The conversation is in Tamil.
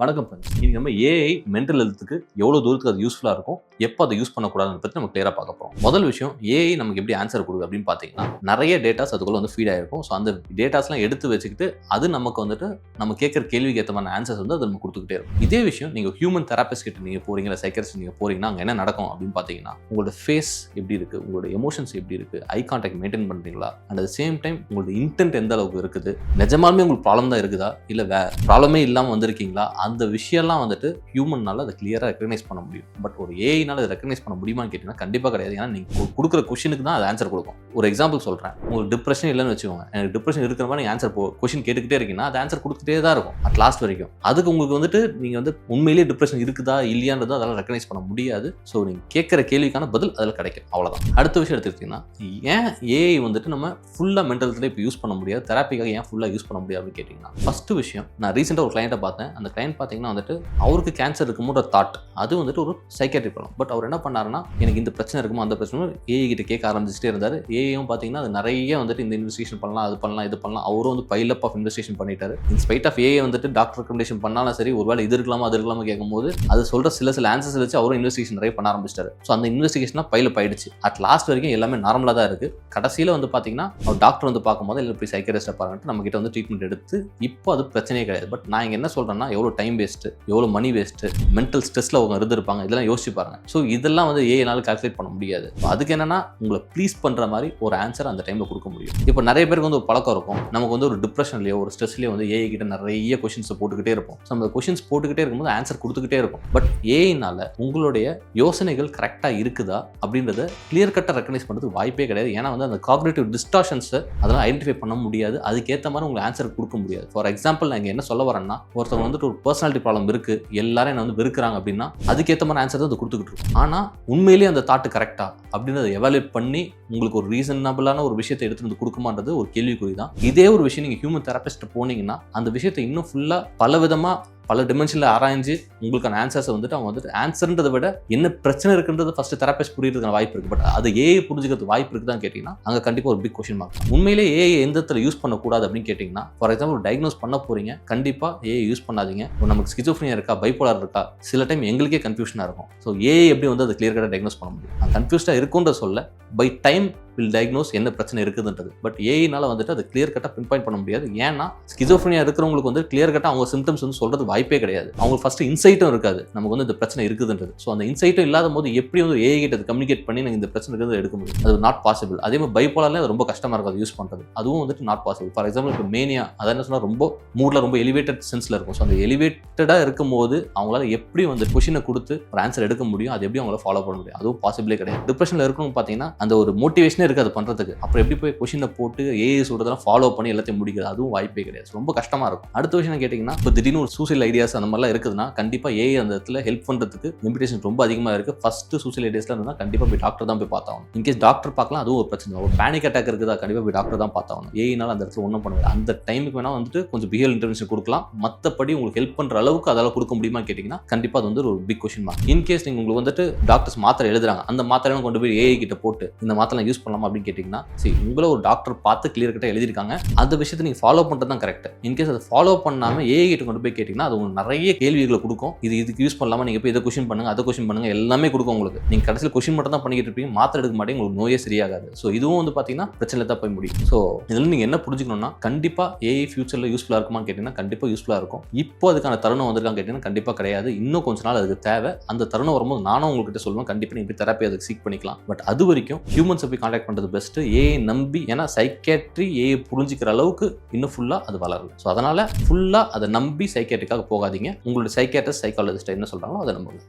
வணக்கம் ஃப்ரெண்ட்ஸ். இன்னைக்கு நம்ம ஏஐ மென்டல் ஹெல்த்துக்கு எவ்வளோ தூரத்துக்கு அது யூஸ்ஃபுல்லாக இருக்கும், எப்போ அதை யூஸ் பண்ணக்கூடாதுன்னு பற்றி நம்ம கிளியராக பார்க்க போகிறோம். முதல் விஷயம், ஏஐ நமக்கு எப்படி ஆன்சர் கொடுக்குது அப்படின்னு பார்த்தீங்கன்னா, நிறைய டேட்டாஸ் அதுக்குள்ள வந்து ஃபீட் ஆகிருக்கும். ஸோ அந்த டேட்டாஸ்லாம் எடுத்து வச்சுக்கிட்டு அது நமக்கு வந்துட்டு நம்ம கேட்குற கேள்விக்கு ஏற்ற மாதிரி ஆன்சர்ஸ் வந்து அது நம்ம கொடுத்துக்கிட்டே இருக்கும். இதே விஷயம் நீங்கள் ஹியூமன் தெராபிஸ்ட் கிட்ட நீங்கள் போறீங்க, இல்லை சைக்காட்ரிஸ்ட் நீங்கள் போறீங்கன்னா அங்கே என்ன நடக்கும் அப்படின்னு பார்த்தீங்கன்னா, உங்களோட ஃபேஸ் எப்படி இருக்குது, உங்களோட எமோஷன்ஸ் எப்படி இருக்குது, ஐ கான்டாக்ட் மெயின்டைன் பண்ணுறீங்களா, அண்ட் அட் சேம் டைம் உங்களோட இன்டென்ட் எந்த அளவுக்கு இருக்குது, நிஜமாலுமே உங்களுக்கு ப்ராப்ளம் தான் இருக்குதா, இல்லை ப்ராப்ளமே இல்லாமல் வந்திருக்கீங்களா, அந்த விஷயம்லாம் வந்துட்டு ஹியூமன்னால அதை கிளியராக ரெகனைஸ் பண்ண முடியும். பட் ஒரு ஏஐனால அதை ரெகனைஸ் பண்ண முடியுமான்னு கேட்டிங்கன்னா கண்டிப்பாக கிடையாது. ஏன்னா நீங்கள் கொடுக்குற கொஷனுக்கு தான் அது ஆன்சர் கொடுக்கும். ஒரு எக்ஸாம்பிள் சொல்கிறேன், உங்களுக்கு டிப்ரெஷன் இல்லைன்னு வச்சுக்கோங்க, எனக்கு டிப்ரெஷன் இருக்கிற மாதிரி நீங்கள் ஆன்சர் கொஷின் கேட்டுக்கிட்டே இருக்கீங்கன்னா அது ஆன்சர் கொடுத்துட்டே தான் இருக்கும் அட் லாஸ்ட் வரைக்கும். அதுக்கு உங்களுக்கு வந்துட்டு நீங்கள் வந்து உண்மையிலேயே டிப்ரெஷன் இருக்குதா இல்லையான்றது அதெல்லாம் ரெகனைஸ் பண்ண முடியாது. ஸோ நீங்கள் கேட்குற கேள்விக்கான பதில் அதில் கிடைக்கும், அவ்வளோதான். அடுத்த விஷயம் எடுத்துக்கிட்டிங்கன்னா, ஏன் ஏஐ வந்துட்டு நம்ம ஃபுல்லாக மென்டல் ஹெல்த்தில் இப்போ யூஸ் பண்ண முடியாது, தெராப்பிக்காக ஏன் ஃபுல்லாக யூஸ் பண்ண முடியாது அப்படின்னு கேட்டிங்கன்னா, ஃபஸ்ட்டு விஷயம், நான் ரீசெண்டாக ஒரு கிளையண்ட்டை பார்த்தேன். அந்த கிளையண்ட் பார்த்தீங்கன்னா வந்துட்டு அவருக்கு கேன்சர் இருக்குமோன்ற தாட், அது வந்துட்டு ஒரு சைக்காட்ரிக் ப்ராப்ளம். பட் அவர் என்ன பண்ணாருன்னா, எனக்கு இந்த பிரச்சனை இருக்குமோ அந்த பிரச்சனை ஏஐ கிட்ட கேட்க ஆரம்பிச்சுட்டே இருந்தார். ஏஐயும் பார்த்தீங்கன்னா அது நிறைய வந்துட்டு இந்த இன்வெஸ்டிகேஷன் பண்ணலாம், அது பண்ணலாம், இது பண்ணலாம், அவரும் வந்து பைல் அப் ஆஃப் இன்வெஸ்டிகேஷன் பண்ணிட்டாரு. இன் ஸ்பைட் ஆஃப் ஏஐ வந்துட்டு டாக்டர் ரெக்கமெண்டேஷன் பண்ணாலும் சரி, ஒருவேளை இது இருக்கலாமா அது இருக்கலாமா கேட்கும்போது அது சொல்ற சில ஆன்சர்ஸ் வச்சு அவரும் இன்வெஸ்டிகேஷன் நிறைய பண்ண ஆரம்பிச்சிட்டாரு. ஸோ அந்த இன்வெஸ்டிகேஷன் பைல் அப் ஆயிடுச்சு. அட் லாஸ்ட் வரைக்கும் எல்லாமே நார்மலாக தான் இருக்கு. கடைசியில் வந்து பார்த்தீங்கன்னா அவர் டாக்டர் வந்து பார்க்கும்போது இல்லை போய் சைக்காட்ரிஸ்ட்டை பாருங்கட்டு நம்ம கிட்ட வந்து ட்ரீட்மெண்ட் எடுத்து இப்போ அது பிரச்சனையே கிடையாது. பட் நான் இங்கே என்ன சொல்றேன்னா, எவ்வளோ டைம் வேஸ்ட்டு, எவ்வளோ மணி வேஸ்ட்டு, மென்டல் ஸ்ட்ரெஸ்ல அவங்க இருந்திருப்பாங்க, இதெல்லாம் யோசிச்சு பாருங்க. ஸோ இதெல்லாம் வந்து ஏஐனால கால்குலேட் பண்ண முடியாது. அதுக்கு என்னன்னா, உங்களை ப்ளீஸ் பண்ற மாதிரி ஒரு ஆன்சர் அந்த டைம்ல கொடுக்க முடியும். இப்போ நிறைய பேருக்கு வந்து ஒரு பழக்கம் இருக்கும், நமக்கு வந்து ஒரு டிப்ரெஷன்லயோ ஒரு ஸ்ட்ரெஸ்லயோ வந்து ஏஐ கிட்ட நிறைய கொஸ்டின்ஸ் போட்டுக்கிட்டே இருப்போம். அந்த கொஸ்டின்ஸ் போட்டுக்கிட்டே இருக்கும்போது ஆன்சர் கொடுத்துக்கிட்டே இருக்கும். பட் ஏஐனால உங்களுடைய யோசனைகள் கரெக்டா இருக்குதா அப்படின்றத கிளியர் கட்டா ரெகனைஸ் பண்றதுக்கு வாய்ப்பே கிடையாது. ஏன்னா வந்து அந்த காக்னிட்டிவ் டிஸ்டார்ஷன்ஸ் அதெல்லாம் ஐடென்டிஃபை பண்ண முடியாது, அதுக்கேற்ற மாதிரி உங்களுக்கு ஆன்சர் கொடுக்க முடியாது. ஃபார் எக்ஸாம்பிள் நான் என்ன சொல்ல வரேன்னா, ஒருத்தவங்க வந்துட்டு ஒரு பர்சனாலிட்டி ப்ராப்ளம் இருக்கு, எல்லாரும் என்ன வந்து வெறுக்கிறாங்க அப்படின்னா அதுக்கேற்ற மாதிரி ஆன்சர் தான் அது கொடுத்துக்கிட்டு இருக்கும். ஆனால் உண்மையிலேயே அந்த தாட்டு கரெக்டா அப்படின்றத எவாலுவேட் பண்ணி உங்களுக்கு ஒரு ரீசனபிளான ஒரு விஷயத்தை எடுத்துட்டு வந்து கொடுக்குமான்றது ஒரு கேள்விக்குறி தான். இதே ஒரு விஷயம் நீங்கள் ஹியூமன் தெரபிஸ்ட் போனீங்கன்னா அந்த விஷயத்தை இன்னும் ஃபுல்லாக பல விதமாக பல டிமென்ஷனில் ஆராய்ஞ்சு உங்களுக்கான ஆன்சர்ஸை வந்துட்டு அவங்க வந்துட்டு ஆன்சர்ன்றதை விட என்ன பிரச்சனை இருக்குன்றது ஃபர்ஸ்ட் தெரபிஸ்ட் புரியுறதுக்கான வாய்ப்பு இருக்குது. பட் அது ஏஐ புரிஞ்சுக்கிறது வாய்ப்பு இருக்குதான்னு கேட்டிங்கன்னா அங்கே கண்டிப்பாக ஒரு பிக் கொஸ்டின் மார்க். உண்மையிலே ஏஐ எந்த இடத்துல யூஸ் பண்ணக்கூடாது அப்படின்னு கேட்டிங்கன்னா, ஃபார் எக்ஸாம்பிள் ஒரு டயக்னோஸ் பண்ண போறீங்க, கண்டிப்பாக ஏஐ யூஸ் பண்ணாதீங்க. நமக்கு ஸ்கிசோஃப்ரினியா இருக்கா, பைபோலார் இருக்கா, சில டைம் எங்களுக்கே கன்ஃபியூஷனாக இருக்கும். ஸோ ஏஐ எப்படி வந்து அதை கிளியர் கட்டாக டயக்னோஸ் பண்ண முடியும்? நான் கன்ஃபியூஸ்டாக இருக்குன்ற சொல்ல, பை டைம் வில் டயக்னோஸ் என்ன பிரச்சனை இருக்குதுன்றது. பட் ஏஐனால வந்துட்டு அது கிளியர் கட்டாக பின் பாயிண்ட் பண்ண முடியாது. ஏன்னா ஸ்கிசோஃப்ரினியா இருக்கிறவங்களுக்கு வந்து கிளியர் கட்டாக அவங்க சிம்டம்ஸ் வந்து சொல்றது வாய்ப்பே கிடையாது. அவங்க ஃபர்ஸ்ட் இன்சைட்டும் இருக்காது நமக்கு வந்து இந்த பிரச்சனை இருக்குதுன்றது. ஸோ அந்த இன்சைட்டும் இல்லாத போது எப்படி வந்து ஏஐ கிட்ட கம்யூனிகேட் பண்ணி நாங்கள் இந்த பிரச்சனை இருக்கிறது எடுக்க முடியும்? அது நாட் பாசிபிள். அதே மாதிரி பைபோலார்ல அது ரொம்ப கஷ்டமா இருக்கும் அது யூஸ் பண்றது. அதுவும் வந்துட்டு நாட் பாசிபிள். ஃபார் எக்ஸாம்பிள் இப்போ மேனியா, அதான் என்ன சொன்னா ரொம்ப மூட்ல ரொம்ப எலிவேட்டட் சென்ஸ்ல இருக்கும். ஸோ அந்த எலிவேட்டடா இருக்கும் போது அவங்களால எப்படி வந்து கொஷினை கொடுத்து ஒரு ஆன்சர் எடுக்க முடியும், அது எப்படி அவங்களால ஃபாலோ பண்ண முடியும்? அதுவும் பாசிபிளே கிடையாது. டிப்ரெஷன்ல இருக்கணும் பார்த்தீங்கன்னா அந்த ஒரு மோட்டிவேஷனே இருக்காது பண்றதுக்கு. அப்புறம் எப்படி போய் கொஷினை போட்டு ஏஐ சொல்றதெல்லாம் ஃபாலோ பண்ணி எல்லாத்தையும் முடிக்கிறது? அதுவும் வாய்ப்பே கிடையாது. ரொம்ப கஷ்டமா இருக்கும். அடுத்த விஷயம் கேட்டீங்கன்னா, இப்போ திடீர்னு ஒரு சூசைட் ஐடியாஸ் அந்த மாதிரிலாம் இருக்குதுன்னா கண்டிப்பா ஏஐ அந்த இடத்துல ஹெல்ப் பண்றதுக்கு லிமிடேஷன் ரொம்ப அதிகமா இருக்கு. ஃபர்ஸ்ட் சூசைட் ஐடியாஸ்ல இருந்தா கண்டிப்பா போய் டாக்டர் தான் போய் பார்த்தாகணும். இன்கேஸ் டாக்டர் பார்க்கலாம், அதுவும் ஒரு பிரச்சனை. ஒரு பேனிக் அட்டாக் இருக்குதா, கண்டிப்பா போய் டாக்டர் தான் பார்த்தாகணும். ஏஐனால அந்த இடத்துல ஒன்றும் பண்ணுவாங்க. அந்த டைமுக்கு வேணா வந்துட்டு கொஞ்சம் பிஹேவியர் இன்டர்வென்ஷன் கொடுக்கலாம். மற்றபடி உங்களுக்கு ஹெல்ப் பண்ற அளவுக்கு அதெல்லாம் கொடுக்க முடியுமா கேட்டீங்கன்னா கண்டிப்பா அது வந்து ஒரு பிக் கொஸ்டின் மார்க். இன்கேஸ் நீங்க உங்களுக்கு வந்துட்டு டாக்டர்ஸ் மாத்திரை எழுதுறாங்க, அந்த மாத்திரையும் கொண்டு போய் ஏஐ கிட்ட போட்டு இந்த மாத்திரை யூஸ் பண்ணலாமா அப்படின்னு கேட்டீங்கன்னா, உங்களை ஒரு டாக்டர் பார்த்து கிளியர் கட்டா எழுதிருக்காங்க, அந்த விஷயத்தை நீங்க ஃபாலோ பண்றது தான் கரெக்ட். இன்கேஸ் அதை ஃபாலோ பண்ணாம ஏஐ கிட்ட கொண்டு போய் கேட்டீங்கன்னா அது உங்களுக்கு நிறைய கேள்விகளை கொடுக்கும். இதுக்கு யூஸ் பண்ணலாமா, நீங்க போய் இதை கொஸ்டின் பண்ணுங்க, அதை கொஸ்டின் பண்ணுங்க, எல்லாமே கொடுக்கும் உங்களுக்கு. நீங்க கடைசியில் கொஸ்டின் மட்டும் தான் பண்ணிக்கிட்டு இருப்பீங்க, மாத்திரை எடுக்க மாட்டேங்க, உங்களுக்கு நோயே சரியாகாது. ஸோ இதுவும் வந்து பாத்தீங்கன்னா பிரச்சனை தான் போய் முடியும். ஸோ இதில் நீங்க என்ன புரிஞ்சுக்கணும்னா, கண்டிப்பா ஏஐ ஃபியூச்சர்ல யூஸ்ஃபுல்லா இருக்குமான்னு கேட்டீங்கன்னா கண்டிப்பா யூஸ்ஃபுல்லா இருக்கும். இப்போ அதுக்கான தருணம் வந்திருக்கான்னு கேட்டீங்கன்னா கண்டிப்பா கிடையாது. இன்னும் கொஞ்ச நாள் அதுக்கு தேவை. அந்த தருணம் வரும்போது நானும் உங்ககிட்ட சொல்லுவேன், கண்டிப்பா நீங்க தெரப்பி அதுக்கு சீக் பண்ணிக்கலாம். பட் அது வரைக்கும் ஹியூமன்ஸை போய் கான்டாக்ட் பண்றது பெஸ்ட். ஏஐ நம்பி, ஏன்னா சைக்காட்ரி ஏஐ புரிஞ்சுக்கிற அளவுக்கு இன்னும் ஃபுல்லா அது வளரல. ஸோ அதனால ஃபுல்லா அதை நம்பி சைக்காட்ரிக்காக போகாதீங்க. உங்களுடைய சைக்காட்ரிஸ்ட், சைக்காலஜிஸ்ட் என்ன சொல்றாங்களோ அதை நம்புங்க.